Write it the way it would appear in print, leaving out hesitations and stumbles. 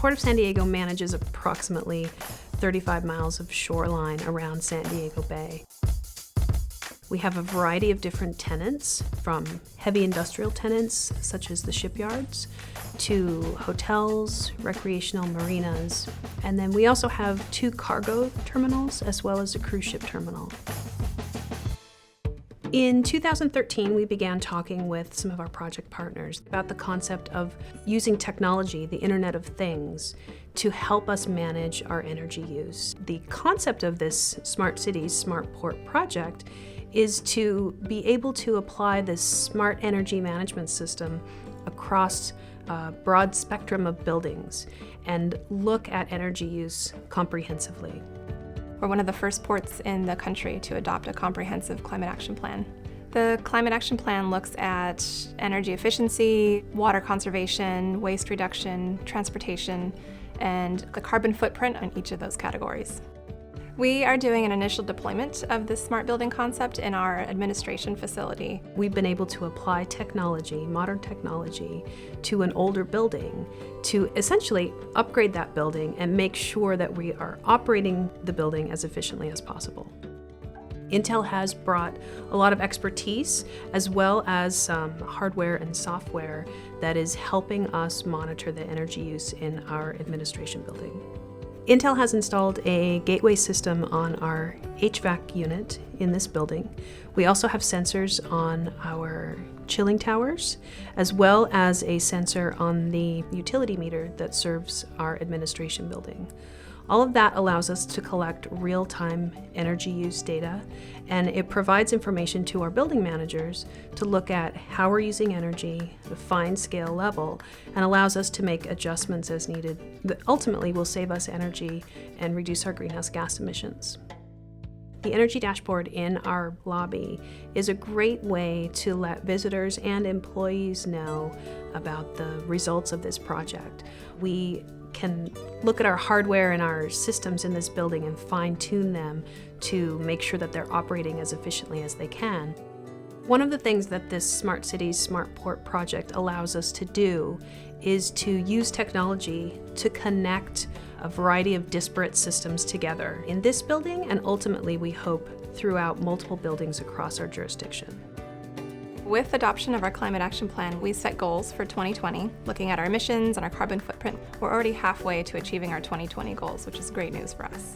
Port of San Diego manages approximately 35 miles of shoreline around San Diego Bay. We have a variety of different tenants, from heavy industrial tenants, such as the shipyards, to hotels, recreational marinas, and then we also have 2 cargo terminals as well as a cruise ship terminal. In 2013, we began talking with some of our project partners about the concept of using technology, the Internet of Things, to help us manage our energy use. The concept of this Smart Cities, Smart Port project is to be able to apply this smart energy management system across a broad spectrum of buildings and look at energy use comprehensively. We're one of the first ports in the country to adopt a comprehensive climate action plan. The climate action plan looks at energy efficiency, water conservation, waste reduction, transportation, and the carbon footprint on each of those categories. We are doing an initial deployment of this smart building concept in our administration facility. We've been able to apply technology, modern technology, to an older building to essentially upgrade that building and make sure that we are operating the building as efficiently as possible. Intel has brought a lot of expertise as well as some hardware and software that is helping us monitor the energy use in our administration building. Intel has installed a gateway system on our HVAC unit in this building. We also have sensors on our chilling towers, as well as a sensor on the utility meter that serves our administration building. All of that allows us to collect real-time energy use data, and it provides information to our building managers to look at how we're using energy at a fine scale level, and allows us to make adjustments as needed that ultimately will save us energy and reduce our greenhouse gas emissions. The energy dashboard in our lobby is a great way to let visitors and employees know about the results of this project. We can look at our hardware and our systems in this building and fine-tune them to make sure that they're operating as efficiently as they can. One of the things that this Smart Cities, Smart Port project allows us to do is to use technology to connect a variety of disparate systems together in this building, and ultimately, we hope, throughout multiple buildings across our jurisdiction. With adoption of our climate action plan, we set goals for 2020, looking at our emissions and our carbon footprint. We're already halfway to achieving our 2020 goals, which is great news for us.